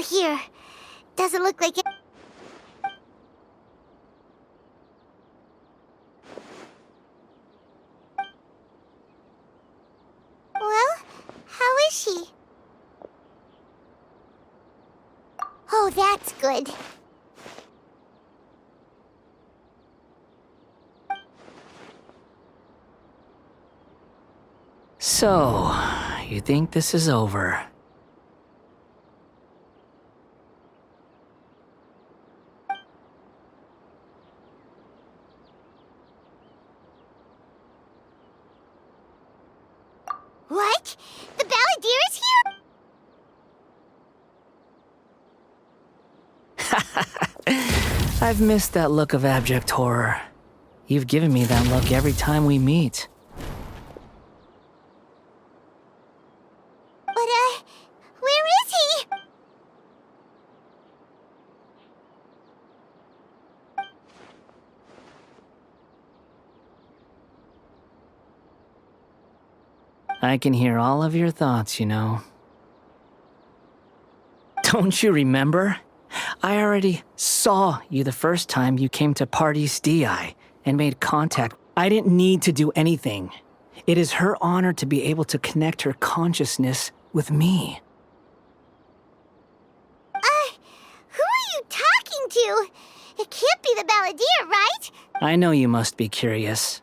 still here. Doesn't look like it. Well, how is she? Oh, that's good. So, you think this is over? What? The Balladeer is here? I've missed that look of abject horror. You've given me that look every time we meet. But, where is he? I can hear all of your thoughts, you know. Don't you remember? I already saw you the first time you came to Parte's DI and made contact. I didn't need to do anything. It is her honor to be able to connect her consciousness with me. Who are you talking to? It can't be the Balladeer, right? I know you must be curious.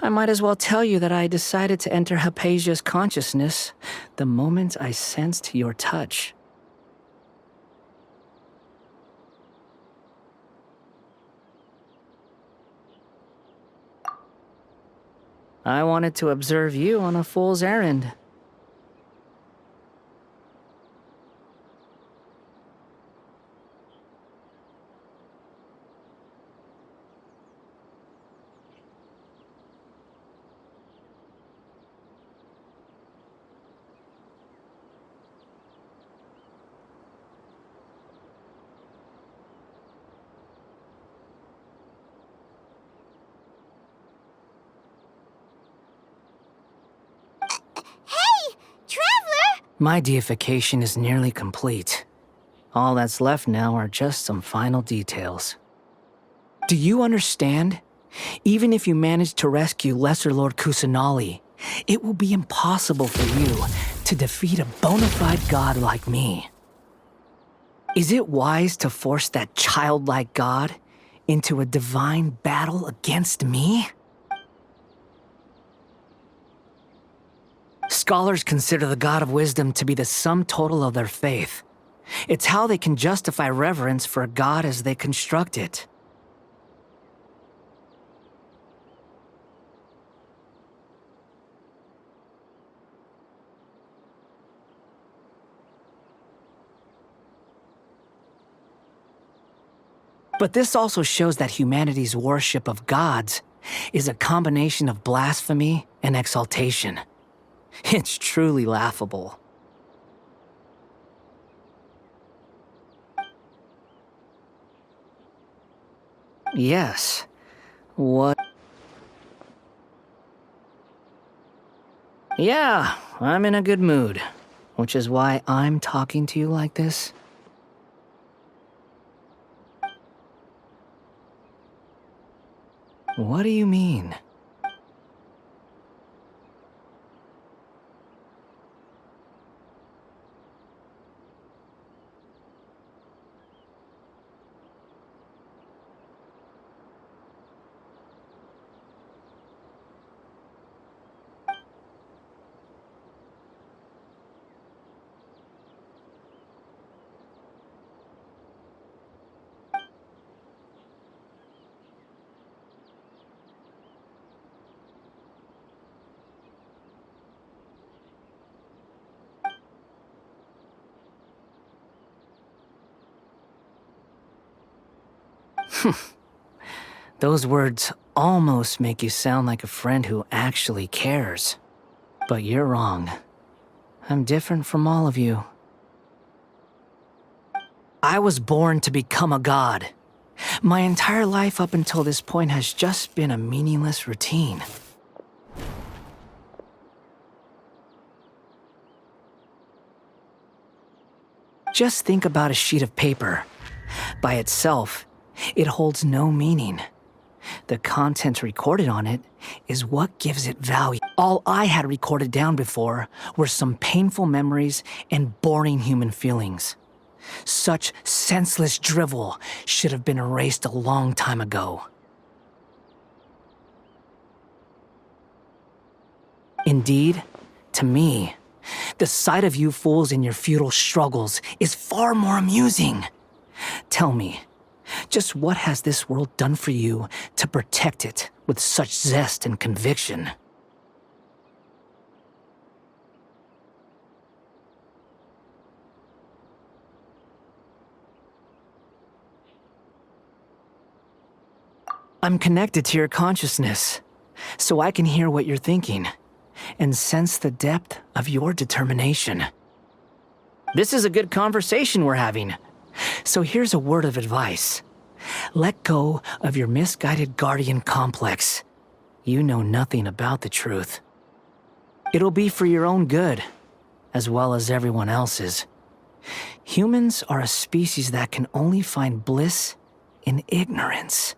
I might as well tell you that I decided to enter Hypatia's consciousness the moment I sensed your touch. I wanted to observe you on a fool's errand. Hey, Traveler! My deification is nearly complete. All that's left now are just some final details. Do you understand? Even if you manage to rescue Lesser Lord Kusanali, it will be impossible for you to defeat a bona fide god like me. Is it wise to force that childlike god into a divine battle against me? Scholars consider the God of Wisdom to be the sum total of their faith. It's how they can justify reverence for a god as they construct it. But this also shows that humanity's worship of gods is a combination of blasphemy and exaltation. It's truly laughable. Yes. What? Yeah, I'm in a good mood, which is why I'm talking to you like this. What do you mean? Those words almost make you sound like a friend who actually cares. But you're wrong. I'm different from all of you. I was born to become a god. My entire life up until this point has just been a meaningless routine. Just think about a sheet of paper. By itself, it holds no meaning. The content recorded on it is what gives it value. All I had recorded down before were some painful memories and boring human feelings. Such senseless drivel should have been erased a long time ago. Indeed, to me, the sight of you fools in your futile struggles is far more amusing. Tell me, just what has this world done for you to protect it with such zest and conviction? I'm connected to your consciousness, so I can hear what you're thinking and sense the depth of your determination. This is a good conversation we're having. So here's a word of advice. Let go of your misguided guardian complex. You know nothing about the truth. It'll be for your own good, as well as everyone else's. Humans are a species that can only find bliss in ignorance.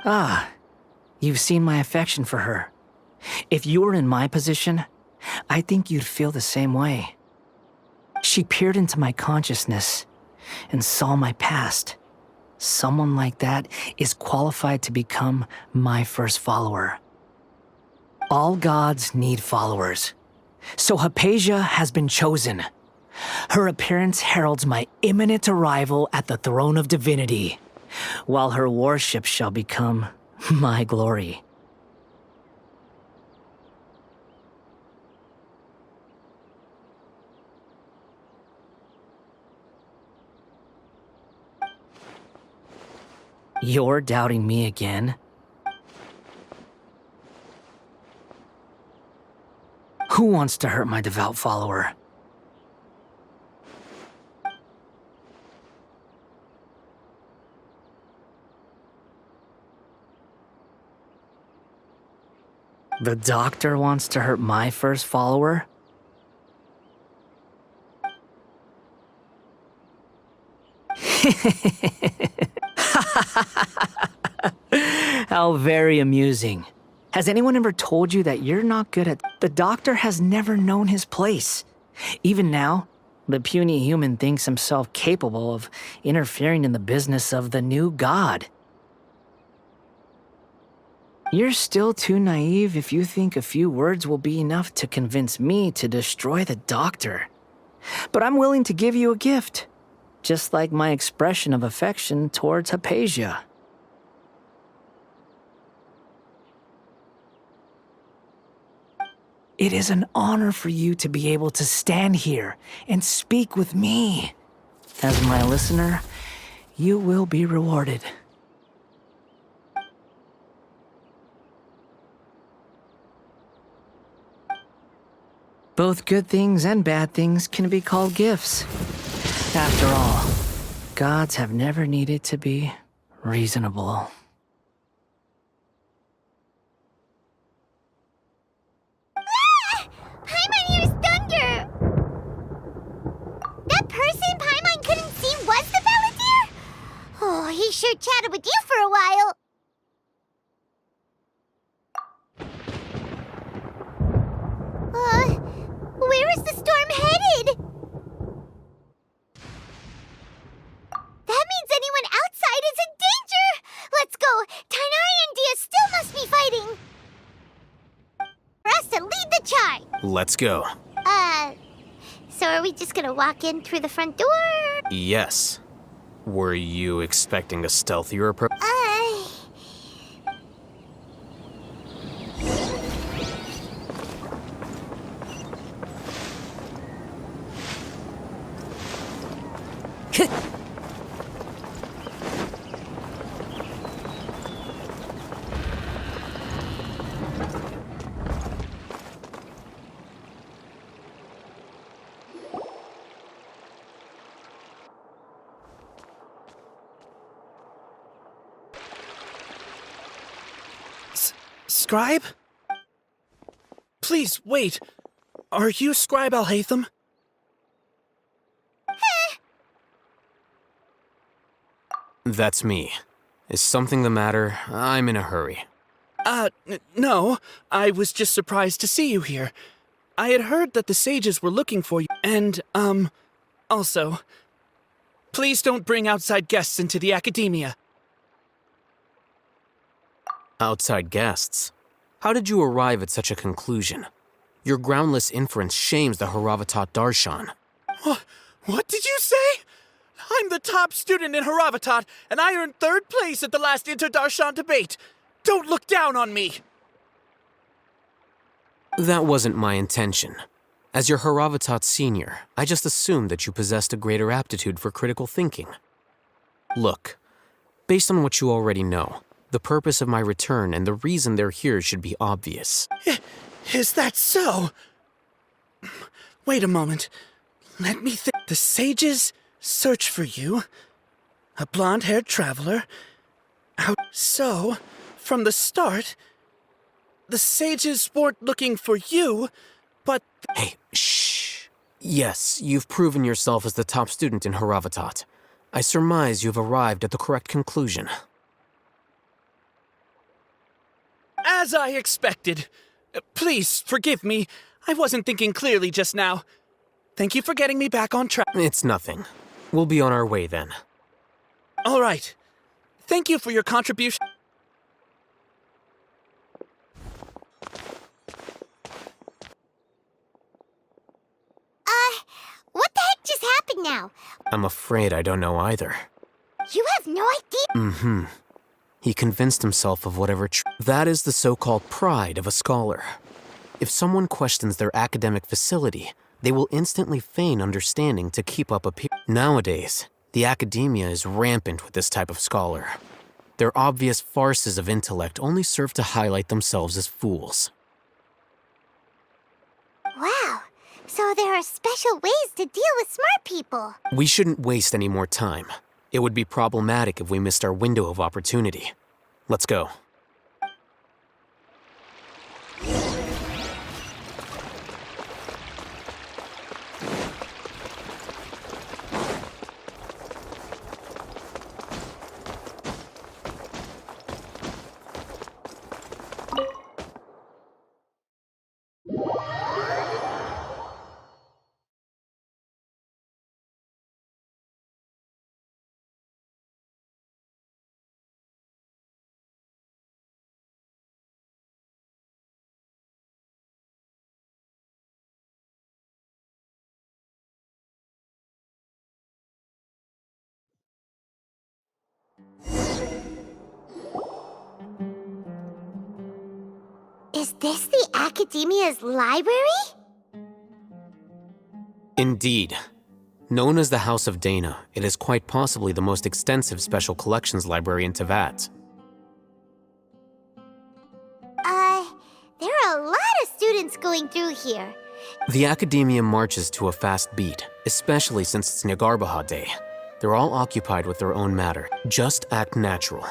Ah, you've seen my affection for her. If you were in my position, I think you'd feel the same way. She peered into my consciousness and saw my past. Someone like that is qualified to become my first follower. All gods need followers. So Hypatia has been chosen. Her appearance heralds my imminent arrival at the throne of divinity, while her worship shall become my glory. You're doubting me again? Who wants to hurt my devout follower? The doctor wants to hurt my first follower? How very amusing. Has anyone ever told you that you're not good at... The doctor has never known his place. Even now, the puny human thinks himself capable of interfering in the business of the new god. You're still too naive if you think a few words will be enough to convince me to destroy the doctor. But I'm willing to give you a gift, just like my expression of affection towards Hypatia. It is an honor for you to be able to stand here and speak with me. As my listener, you will be rewarded. Both good things and bad things can be called gifts. After all, gods have never needed to be reasonable. Ah! Paimon hears thunder! That person Paimon couldn't see was the Balladeer? Oh, he sure chatted with you for a while. Where is the storm headed? That means anyone outside is in danger! Let's go! Tainari and Dia still must be fighting! For us to lead the charge! Let's go. So are we just gonna walk in through the front door? Yes. Were you expecting a stealthier approach? Scribe? Please, wait. Are you Scribe Alhaitham? That's me. Is something the matter? I'm in a hurry. No. I was just surprised to see you here. I had heard that the sages were looking for you, and, also, please don't bring outside guests into the academia. Outside guests? How did you arrive at such a conclusion? Your groundless inference shames the Haravatat Darshan. What did you say? I'm the top student in Haravatat, and I earned 3rd place at the last Inter-Darshan debate. Don't look down on me! That wasn't my intention. As your Haravatat senior, I just assumed that you possessed a greater aptitude for critical thinking. Look, based on what you already know, the purpose of my return and the reason they're here should be obvious. Is that so? Wait a moment. Let me think. The sages search for you. A blonde-haired traveler. So, from the start, the sages weren't looking for you, but... Hey, shh. Yes, you've proven yourself as the top student in Haravatat. I surmise you've arrived at the correct conclusion. As I expected. Please, forgive me. I wasn't thinking clearly just now. Thank you for getting me back on track. It's nothing. We'll be on our way then. All right. Thank you for your contribution. What the heck just happened now? I'm afraid I don't know either. You have no idea? He convinced himself of whatever that is the so-called pride of a scholar. If someone questions their academic facility, they will instantly feign understanding to keep up Nowadays, the academia is rampant with this type of scholar. Their obvious farces of intellect only serve to highlight themselves as fools. Wow. So there are special ways to deal with smart people. We shouldn't waste any more time. It would be problematic if we missed our window of opportunity. Let's go. Is this the Academia's library? Indeed. Known as the House of Dana, it is quite possibly the most extensive special collections library in Teyvat. There are a lot of students going through here. The Academia marches to a fast beat, especially since it's Nagarbaha Day. They're all occupied with their own matter. Just act natural.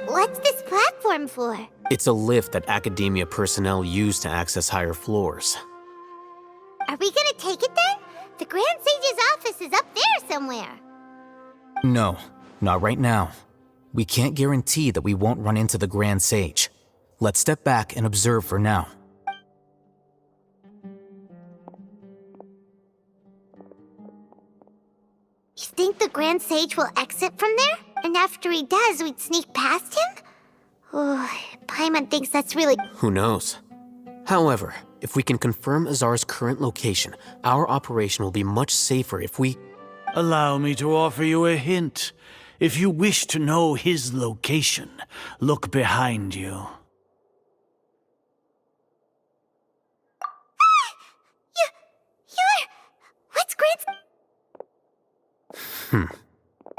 What's this platform for? It's a lift that Academia personnel use to access higher floors. Are we gonna take it then? The Grand Sage's office is up there somewhere. No, not right now. We can't guarantee that we won't run into the Grand Sage. Let's step back and observe for now. You think the Grand Sage will exit from there? And after he does, we'd sneak past him? Oh, Paimon thinks that's really... Who knows? However, if we can confirm Azar's current location, our operation will be much safer if we... Allow me to offer you a hint. If you wish to know his location, look behind you. You're... What's Grant's...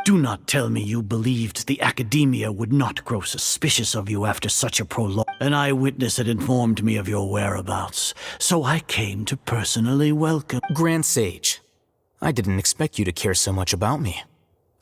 Do not tell me you believed the Academia would not grow suspicious of you after such a prolonged... An eyewitness had informed me of your whereabouts, so I came to personally welcome... Grand Sage, I didn't expect you to care so much about me.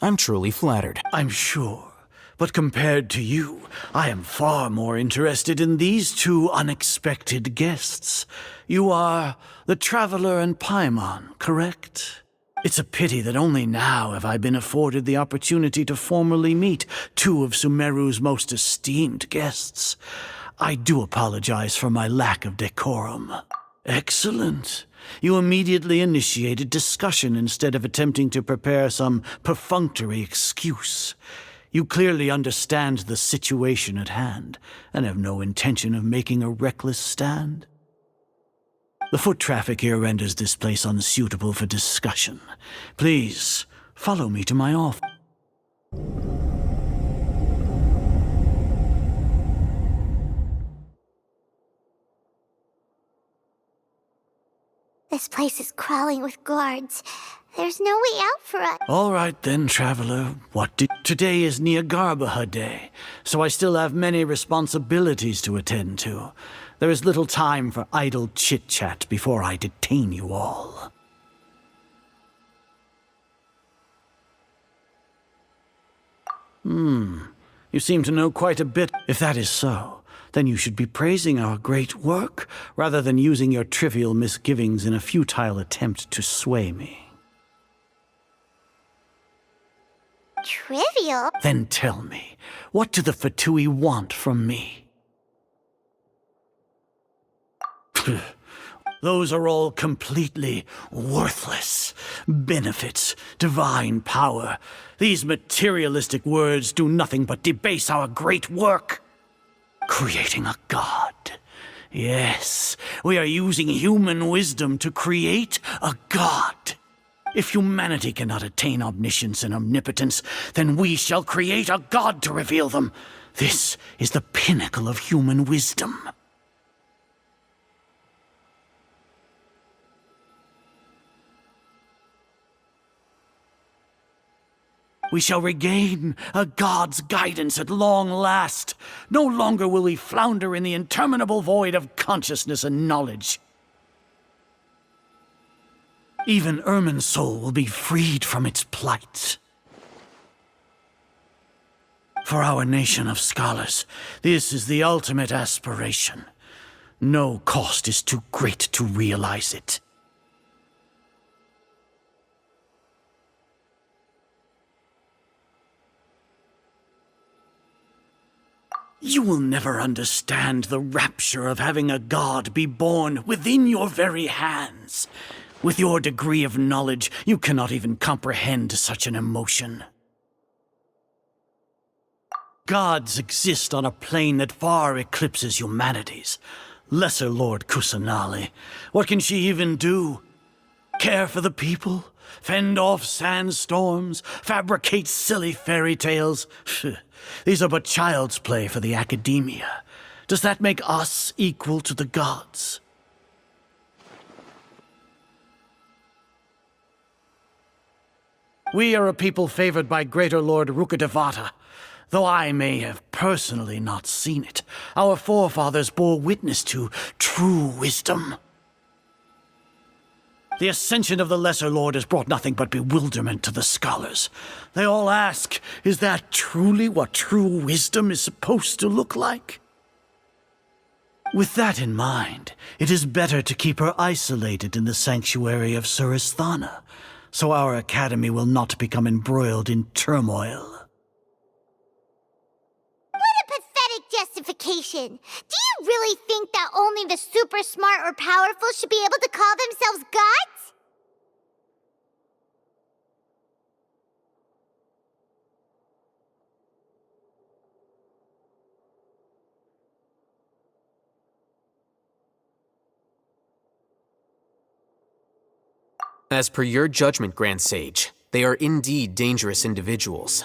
I'm truly flattered. I'm sure, but compared to you, I am far more interested in these two unexpected guests. You are the Traveler and Paimon, correct? It's a pity that only now have I been afforded the opportunity to formally meet two of Sumeru's most esteemed guests. I do apologize for my lack of decorum. Excellent. You immediately initiated discussion instead of attempting to prepare some perfunctory excuse. You clearly understand the situation at hand, and have no intention of making a reckless stand. The foot traffic here renders this place unsuitable for discussion. Please, follow me to my office. This place is crawling with guards. There's no way out for us. All right then, Traveler. Today is Niagarbaha Day, so I still have many responsibilities to attend to. There is little time for idle chit-chat before I detain you all. You seem to know quite a bit. If that is so, then you should be praising our great work, rather than using your trivial misgivings in a futile attempt to sway me. Trivial? Then tell me, what do the Fatui want from me? Those are all completely worthless. Benefits, divine power. These materialistic words do nothing but debase our great work. Creating a god. Yes, we are using human wisdom to create a god. If humanity cannot attain omniscience and omnipotence, then we shall create a god to reveal them. This is the pinnacle of human wisdom. We shall regain a god's guidance at long last. No longer will we flounder in the interminable void of consciousness and knowledge. Even Irminsul will be freed from its plight. For our nation of scholars, this is the ultimate aspiration. No cost is too great to realize it. You will never understand the rapture of having a god be born within your very hands. With your degree of knowledge, you cannot even comprehend such an emotion. Gods exist on a plane that far eclipses humanity's. Lesser Lord Kusanali, what can she even do? Care for the people? Fend off sandstorms? Fabricate silly fairy tales? These are but child's play for the Academia. Does that make us equal to the gods? We are a people favored by Greater Lord Rukadevata. Though I may have personally not seen it, our forefathers bore witness to true wisdom. The ascension of the Lesser Lord has brought nothing but bewilderment to the scholars. They all ask, is that truly what true wisdom is supposed to look like? With that in mind, it is better to keep her isolated in the sanctuary of Suristhana, so our academy will not become embroiled in turmoil. What a pathetic justification! Do you really think that only the super smart or powerful should be able to call themselves gods? As per your judgment, Grand Sage, they are indeed dangerous individuals.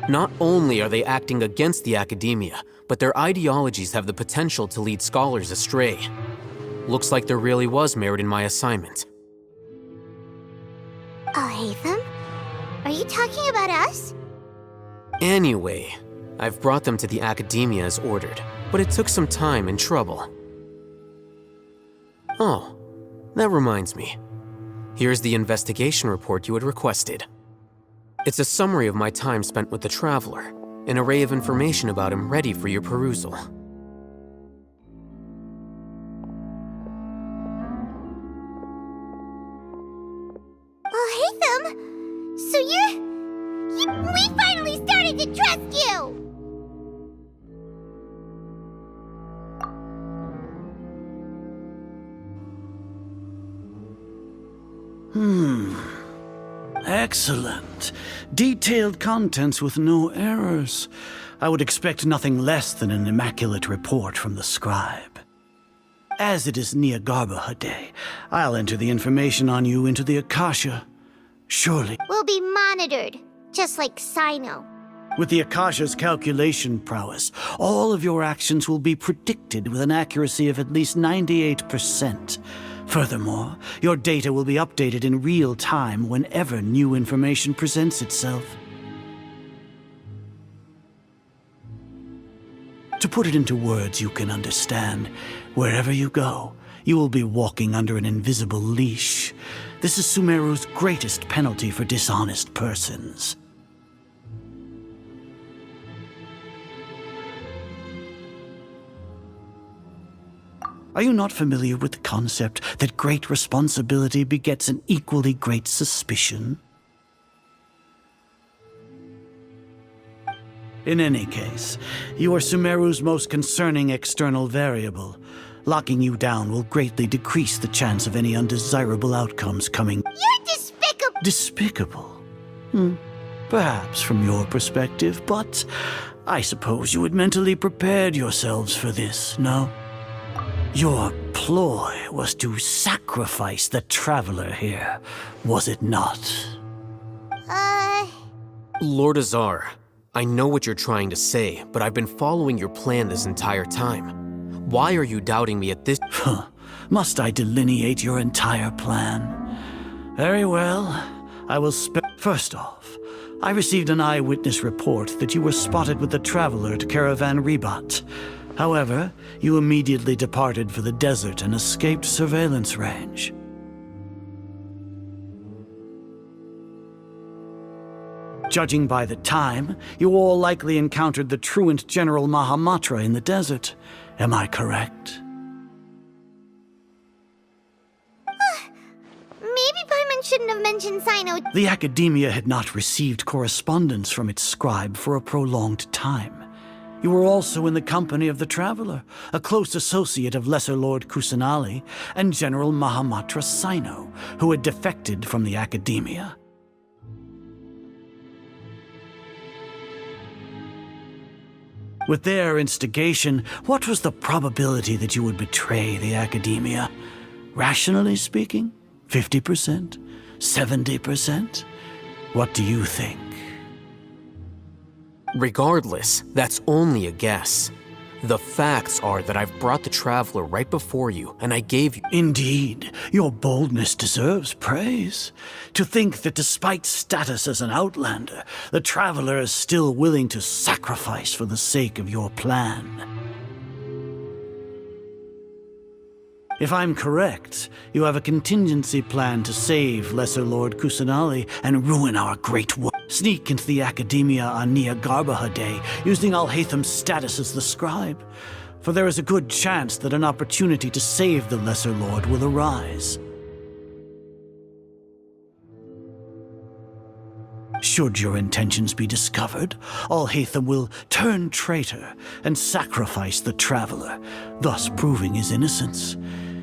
Not only are they acting against the Academia, but their ideologies have the potential to lead scholars astray. Looks like there really was merit in my assignment. I'll hate them? Are you talking about us? Anyway, I've brought them to the Academia as ordered, but it took some time and trouble. Oh, that reminds me. Here's the investigation report you had requested. It's a summary of my time spent with the Traveler, an array of information about him ready for your perusal. Oh, Hatham! So we finally started to trust you! Excellent. Detailed contents with no errors. I would expect nothing less than an immaculate report from the scribe. As it is Niagarbaha Day, I'll enter the information on you into the Akasha. Surely, We'll be monitored, just like Sino. with the Akasha's calculation prowess, all of your actions will be predicted with an accuracy of at least 98%. Furthermore, your data will be updated in real time whenever new information presents itself. To put it into words you can understand, wherever you go, you will be walking under an invisible leash. This is Sumeru's greatest penalty for dishonest persons. Are you not familiar with the concept that great responsibility begets an equally great suspicion? In any case, you are Sumeru's most concerning external variable. Locking you down will greatly decrease the chance of any undesirable outcomes coming. You're despicable! Despicable? Perhaps from your perspective, but I suppose you had mentally prepared yourselves for this, no? Your ploy was to sacrifice the Traveler here, was it not? Lord Azar, I know what you're trying to say, but I've been following your plan this entire time. Why are you doubting me at this? Must I delineate your entire plan? Very well. I will First off, I received an eyewitness report that you were spotted with the Traveler at Caravan Ribat. However, you immediately departed for the desert and escaped surveillance range. Judging by the time, you all likely encountered the truant General Mahamatra in the desert. Am I correct? Maybe Paimon shouldn't have mentioned Sino. The Academia had not received correspondence from its scribe for a prolonged time. You were also in the company of the Traveler, a close associate of Lesser Lord Kusanali and General Mahamatra Sino, who had defected from the Academia. With their instigation, what was the probability that you would betray the Academia? Rationally speaking, 50%? 70%? What do you think? Regardless, that's only a guess. The facts are that I've brought the Traveler right before you, and I gave you— Indeed, your boldness deserves praise. To think that despite status as an outlander, the Traveler is still willing to sacrifice for the sake of your plan. If I'm correct, you have a contingency plan to save Lesser Lord Kusanali and ruin our great work. Sneak into the Academia on Niagarbaha Day, using Alhatham's status as the scribe. For there is a good chance that an opportunity to save the Lesser Lord will arise. Should your intentions be discovered, Alhatham will turn traitor and sacrifice the Traveler, thus proving his innocence.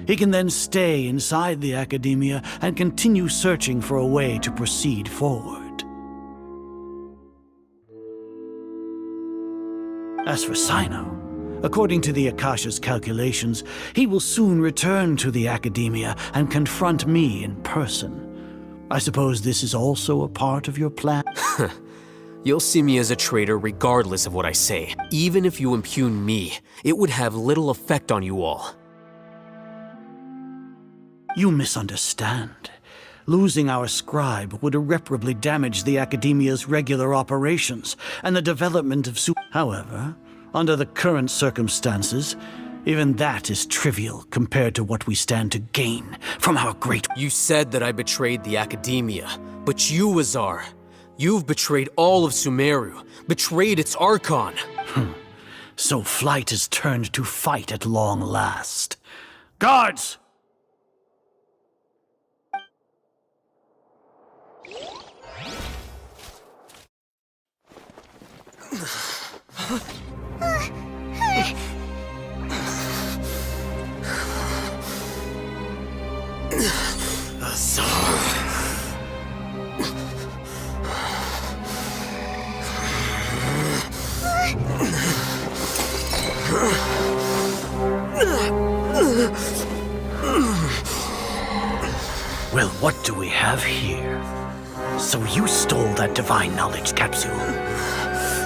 He can then stay inside the Academia and continue searching for a way to proceed forward. As for Sino, according to the Akasha's calculations, he will soon return to the Academia and confront me in person. I suppose this is also a part of your plan? You'll see me as a traitor regardless of what I say. Even if you impugn me, it would have little effect on you all. You misunderstand. Losing our scribe would irreparably damage the Academia's regular operations and the development of However, under the current circumstances, even that is trivial compared to what we stand to gain from our great... You said that I betrayed the Academia, but you, Azar, you've betrayed all of Sumeru, betrayed its Archon. So flight is turned to fight at long last. Guards! Well, what do we have here? So you stole that divine knowledge capsule.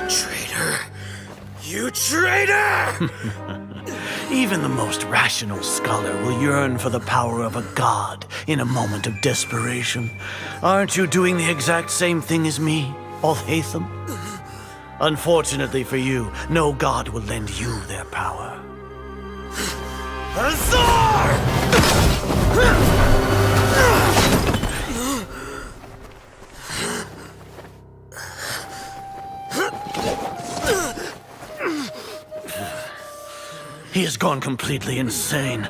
Traitor! You traitor! Even the most rational scholar will yearn for the power of a god in a moment of desperation. Aren't you doing the exact same thing as me, Alhaitham? Unfortunately for you, no god will lend you their power. Azar! He has gone completely insane.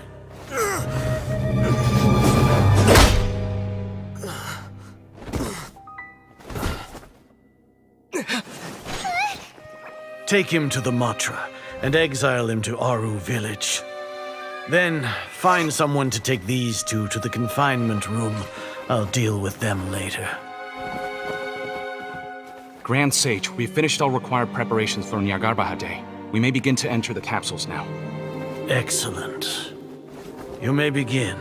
Take him to the Matra and exile him to Aru village. Then find someone to take these two to the confinement room. I'll deal with them later. Grand Sage, we've finished all required preparations for Nyargarbaha Day. We may begin to enter the capsules now. Excellent. You may begin.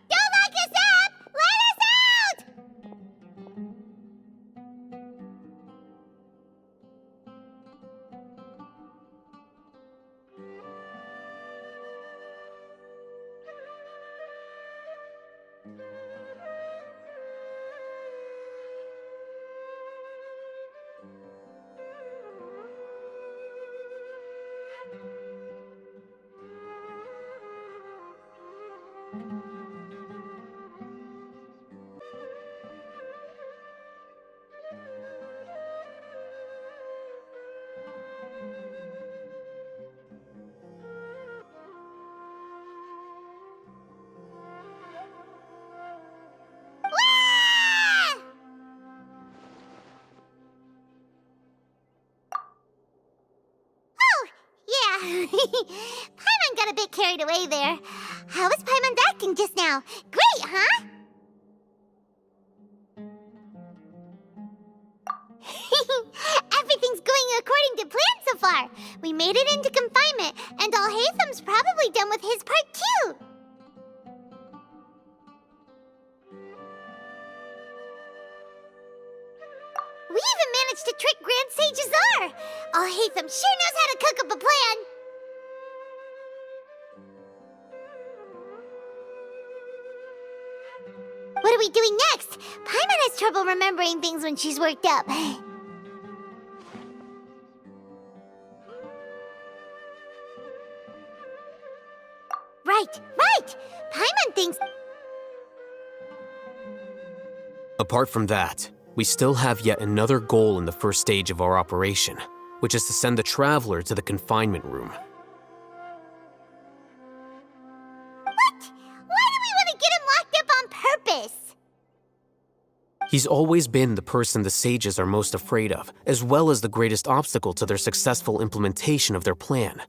Don't lock us up! Let us out! Wah! Oh, yeah. Paimon got a bit carried away there. How was Paimon acting just now? Great, huh? Everything's going according to plan so far. We made it into confinement, and Alhaitham's probably done with his part too. We even managed to trick Grand Sage Azar. Alhaitham sure knows how to cook up a plan. What are we doing next? Paimon has trouble remembering things when she's worked up. Right. Paimon thinks... Apart from that, we still have yet another goal in the first stage of our operation, which is to send the Traveler to the confinement room. What? Why do we want to get him locked up on purpose? He's always been the person the sages are most afraid of, as well as the greatest obstacle to their successful implementation of their plan.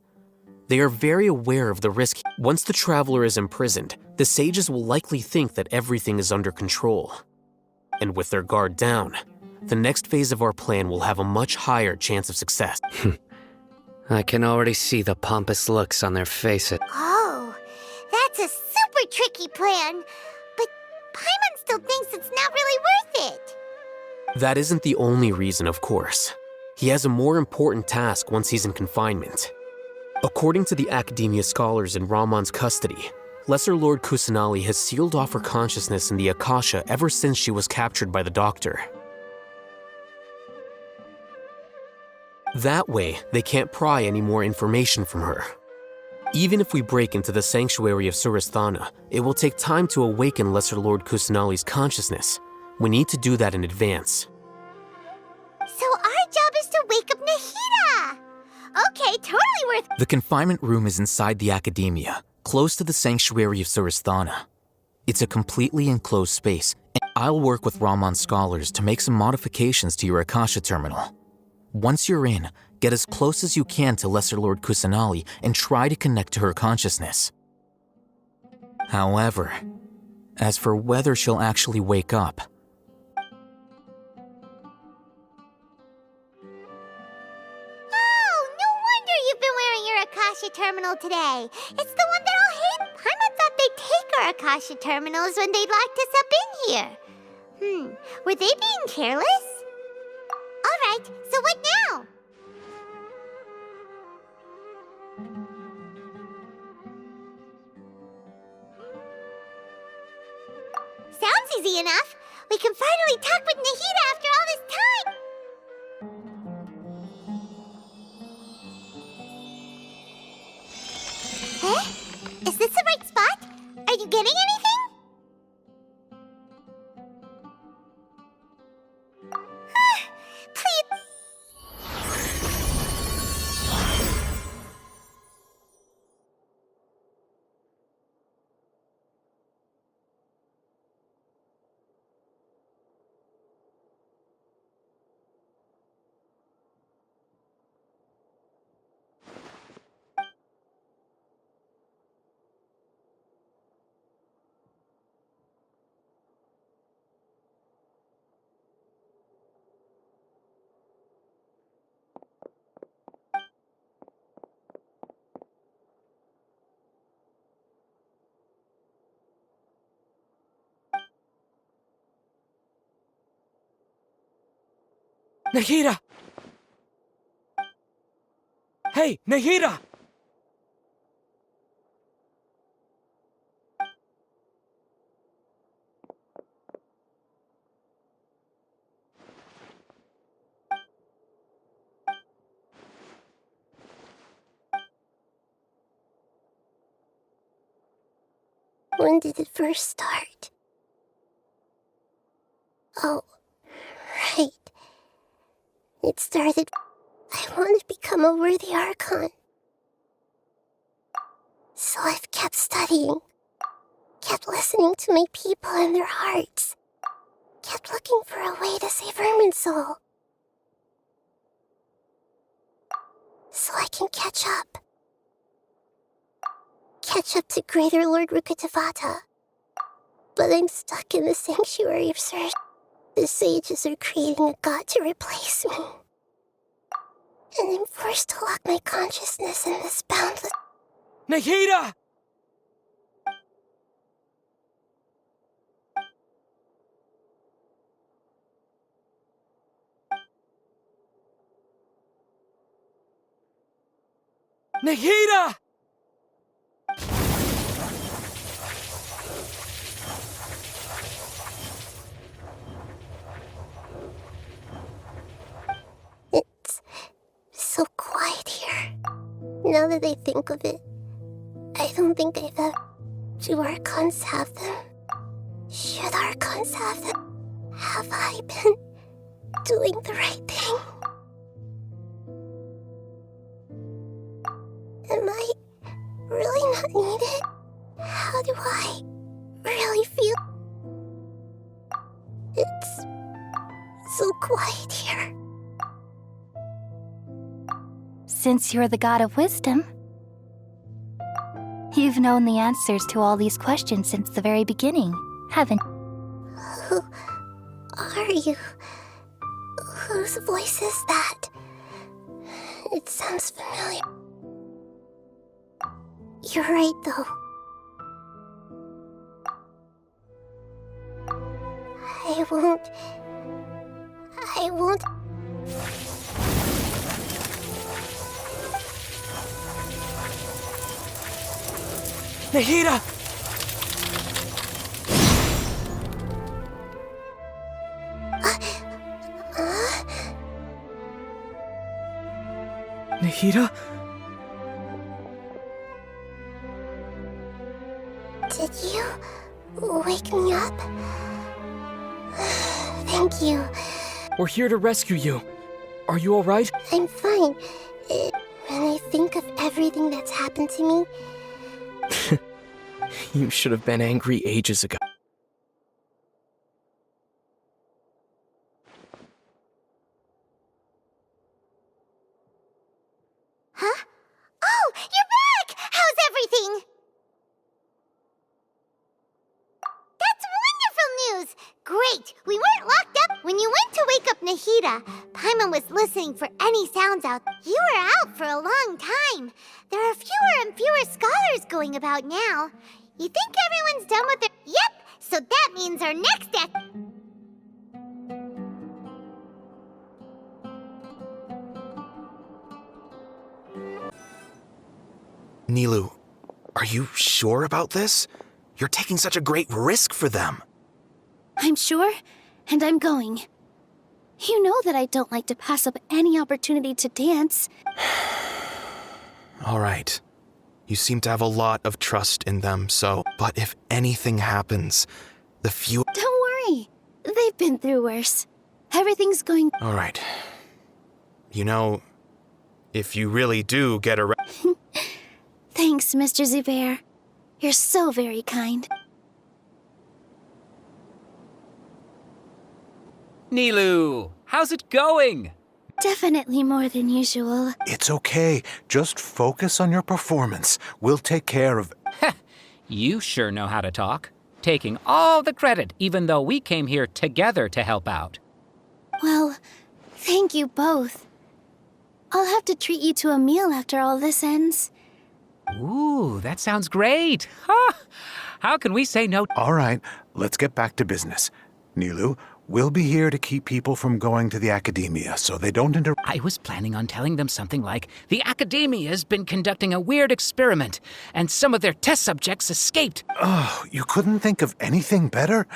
They are very aware of the risk. Once the Traveler is imprisoned, the sages will likely think that everything is under control. And with their guard down, the next phase of our plan will have a much higher chance of success. I can already see the pompous looks on their faces. Oh, that's a super tricky plan. But Paimon still thinks it's not really worth it. That isn't the only reason, of course. He has a more important task once he's in confinement. According to the Academia scholars in Ramon's custody, Lesser Lord Kusanali has sealed off her consciousness in the Akasha ever since she was captured by the Doctor. That way, they can't pry any more information from her. Even if we break into the sanctuary of Surasthana, it will take time to awaken Lesser Lord Kusanali's consciousness. We need to do that in advance. So our job is to wake up Nahida! Okay, totally worth... The confinement room is inside the Academia, close to the sanctuary of Surasthana. It's a completely enclosed space, and I'll work with Ramon's scholars to make some modifications to your Akasha terminal. Once you're in, get as close as you can to Lesser Lord Kusanali and try to connect to her consciousness. However, as for whether she'll actually wake up, Akasha terminal today. It's the one that I'll hate. Paimon thought they'd take our Akasha terminals when they locked us up in here. Were they being careless? Alright, so what now? Sounds easy enough. We can finally talk with Nahida after all this time. Huh? Is this the right spot? Are you getting anything? Please. Nahida! Hey, Nahida! When did it first start? Oh, right. It started... I want to become a worthy Archon. So I've kept studying. Kept listening to my people and their hearts. Kept looking for a way to save Irminsul. So I can catch up. Catch up to Greater Lord Rukkhadevata. But I'm stuck in the sanctuary of Sur. The sages are creating a god to replace me. And I'm forced to lock my consciousness in this boundless... Nahida! Nahida! It's so quiet here. Now that I think of it, I don't think I've ever... Do Archons have them? Should Archons have them? Have I been doing the right thing? Am I really not needed? How do I really feel? It's so quiet here. Since you're the god of wisdom, You've known the answers to all these questions since the very beginning, haven't you? Who are you? Whose voice is that? It sounds familiar. You're right, though. I won't... Nahida! Nahida? Did you wake me up? Thank you. We're here to rescue you. Are you alright? I'm fine. When I think of everything that's happened to me, You should have been angry ages ago. Huh? Oh, you're back! How's everything? That's wonderful news! Great! We weren't locked up when you went to wake up Nahida. Paimon was listening for any sounds out. You were out for a long time. There are fewer and fewer scholars going about now. You think everyone's done with their... Yep! So that means our next act... Nilou, are you sure about this? You're taking such a great risk for them. I'm sure, and I'm going. You know that I don't like to pass up any opportunity to dance. All right. You seem to have a lot of trust in them, so... But if anything happens, the few... Don't worry. They've been through worse. Everything's going... All right. You know, if you really do get arrested... Thanks, Mr. Zubair. You're so very kind. Nilou, how's it going? Definitely more than usual. It's okay. Just focus on your performance. We'll take care of... You sure know how to talk. Taking all the credit, even though we came here together to help out. Well, thank you both. I'll have to treat you to a meal after all this ends. Ooh, that sounds great. Ha! How can we say no? All right, let's get back to business. Nilou, we'll be here to keep people from going to the academia so they don't I was planning on telling them something like, the academia's been conducting a weird experiment, and some of their test subjects escaped. Oh, you couldn't think of anything better?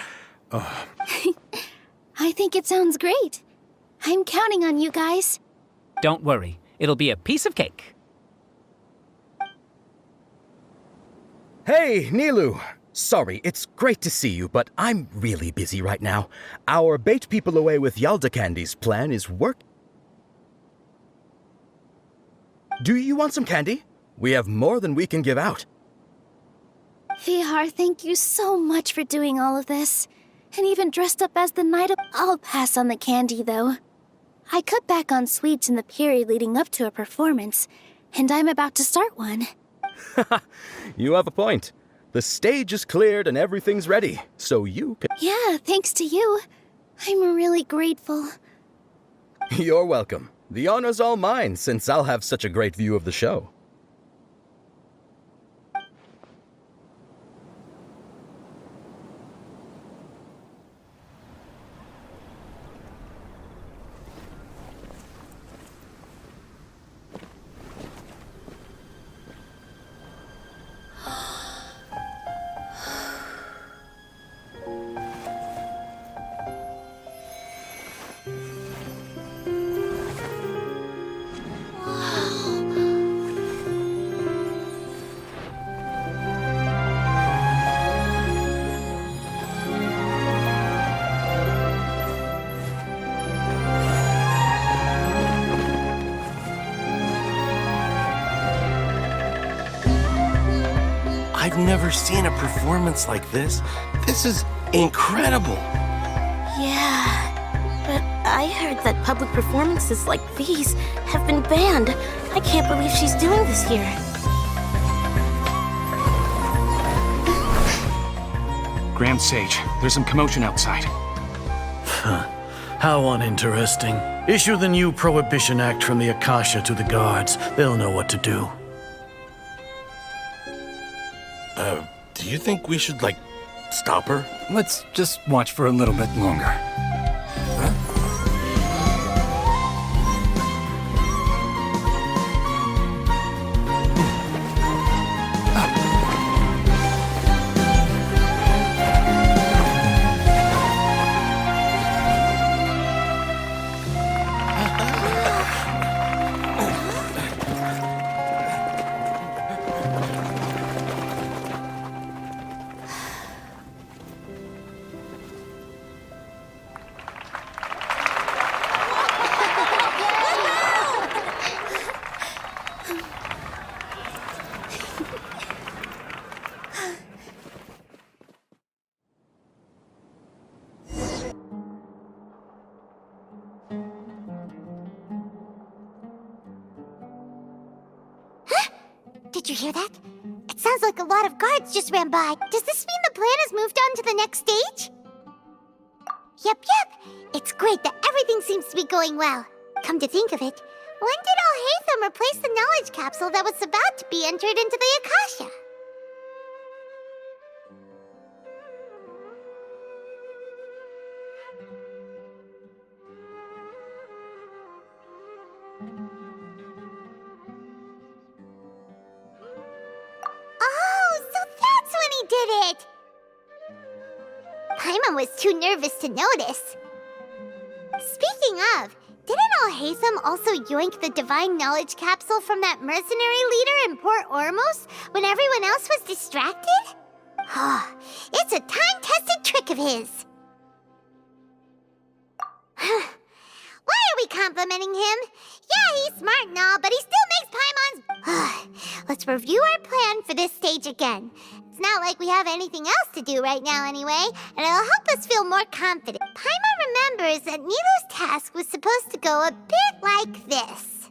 I think it sounds great. I'm counting on you guys. Don't worry, it'll be a piece of cake. Hey, Nilou! Sorry, it's great to see you, but I'm really busy right now. Our bait people away with Yalda candies plan is work. Do you want some candy? We have more than we can give out. Vihar, thank you so much for doing all of this. And even dressed up as the Knight of... I'll pass on the candy, though. I cut back on sweets in the period leading up to a performance, and I'm about to start one. You have a point. The stage is cleared and everything's ready, so you can... Yeah, thanks to you. I'm really grateful. You're welcome. The honor's all mine, since I'll have such a great view of the show. I've never seen a performance like this. This is incredible. Yeah, but I heard that public performances like these have been banned. I can't believe she's doing this here. Grand Sage, there's some commotion outside. How uninteresting. Issue the new Prohibition Act from the Akasha to the guards. They'll know what to do. Do you think we should, stop her? Let's just watch for a little bit longer. Did you hear that? It sounds like a lot of guards just ran by. Does this mean the plan has moved on to the next stage? Yep. It's great that everything seems to be going well. Come to think of it, when did Alhaitham replace the knowledge capsule that was about to be entered into the Akasha? Did it! Paimon was too nervous to notice. Speaking of, didn't Alhaitham also yoink the divine knowledge capsule from that mercenary leader in Port Ormos when everyone else was distracted? It's a time-tested trick of his. Why are we complimenting him? Yeah, he's smart and all, but he still makes Paimon's... Let's review our plan for this stage again. It's not like we have anything else to do right now anyway, and it'll help us feel more confident. Paimon remembers that Nilou's task was supposed to go a bit like this.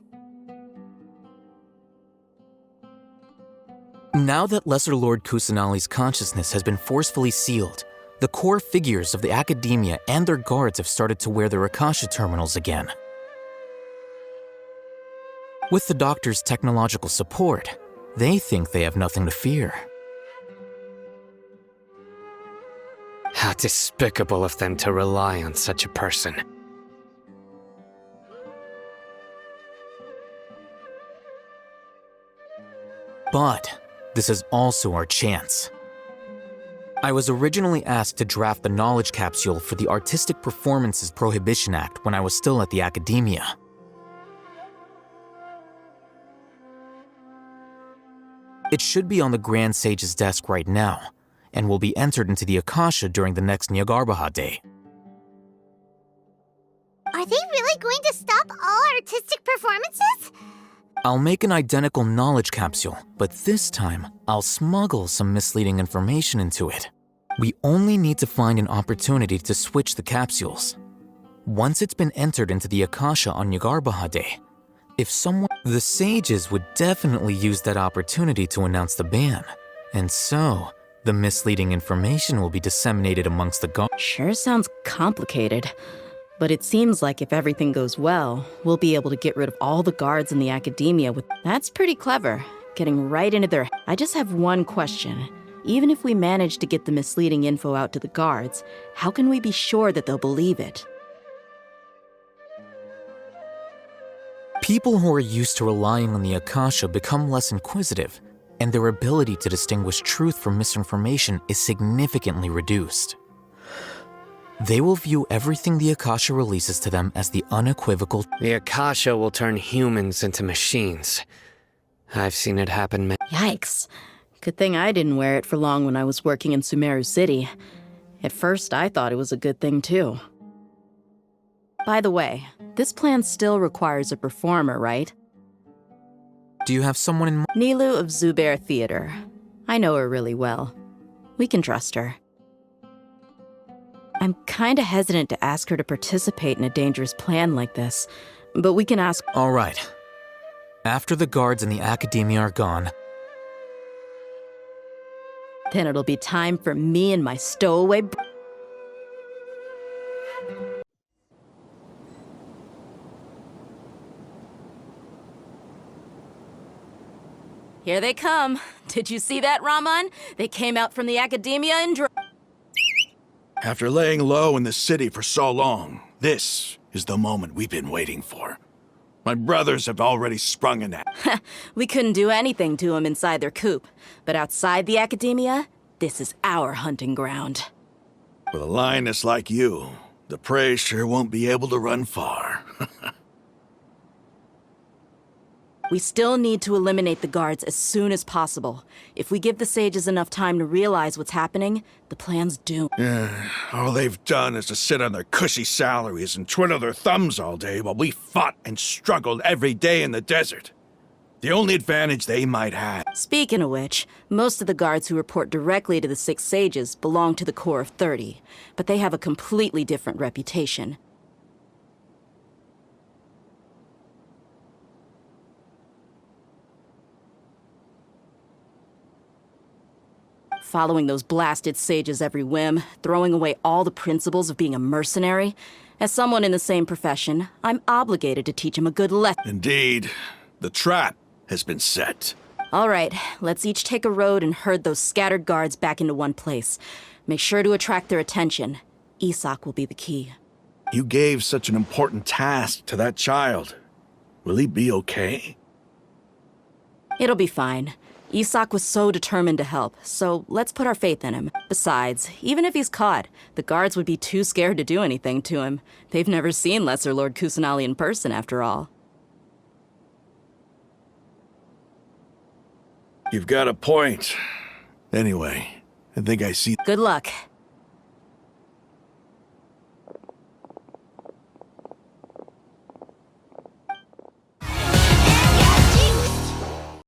Now that Lesser Lord Kusanali's consciousness has been forcefully sealed, the core figures of the Academia and their guards have started to wear their Akasha terminals again. With the Doctor's technological support, they think they have nothing to fear. How despicable of them to rely on such a person. But this is also our chance. I was originally asked to draft the knowledge capsule for the Artistic Performances Prohibition Act when I was still at the Academia. It should be on the Grand Sage's desk right now, and will be entered into the Akasha during the next Nyargarbaha Day. Are they really going to stop all artistic performances? I'll make an identical knowledge capsule, but this time, I'll smuggle some misleading information into it. We only need to find an opportunity to switch the capsules. Once it's been entered into the Akasha on Nyargarbaha Day, the sages would definitely use that opportunity to announce the ban, and so the misleading information will be disseminated amongst the guards. Sure sounds complicated, but it seems like if everything goes well, we'll be able to get rid of all the guards in the Academia with... That's pretty clever, getting right into their... I just have one question. Even if we manage to get the misleading info out to the guards, how can we be sure that they'll believe it? People who are used to relying on the Akasha become less inquisitive, and their ability to distinguish truth from misinformation is significantly reduced. They will view everything the Akasha releases to them as the unequivocal... The Akasha will turn humans into machines. I've seen it happen Yikes. Good thing I didn't wear it for long when I was working in Sumeru City. At first, I thought it was a good thing, too. By the way, this plan still requires a performer, right? Do you have someone in mind? Nilou of Zubair Theater. I know her really well. We can trust her. I'm kinda hesitant to ask her to participate in a dangerous plan like this, but we can ask... All right. After the guards in the Academia are gone, Then it'll be time for me and my stowaway. Here they come. Did you see that, Raman? They came out from the academia and After laying low in the city for so long, this is the moment we've been waiting for. My brothers have already sprung an attack. We couldn't do anything to them inside their coop. But outside the academia, this is our hunting ground. With a lioness like you, the prey sure won't be able to run far. We still need to eliminate the guards as soon as possible. If we give the sages enough time to realize what's happening, the plan's doomed. All they've done is to sit on their cushy salaries and twiddle their thumbs all day while we fought and struggled every day in the desert. The only advantage they might have. Speaking of which, most of the guards who report directly to the 6 sages belong to the Corps of 30, but they have a completely different reputation. Following those blasted sages every whim, throwing away all the principles of being a mercenary. As someone in the same profession, I'm obligated to teach them a good lesson. Indeed. The trap has been set. All right, let's each take a road and herd those scattered guards back into one place. Make sure to attract their attention. Isak will be the key. You gave such an important task to that child. Will he be okay? It'll be fine. Isak was so determined to help, so let's put our faith in him. Besides, even if he's caught, the guards would be too scared to do anything to him. They've never seen Lesser Lord Kusanali in person, after all. You've got a point. Anyway, I think I see... Good luck.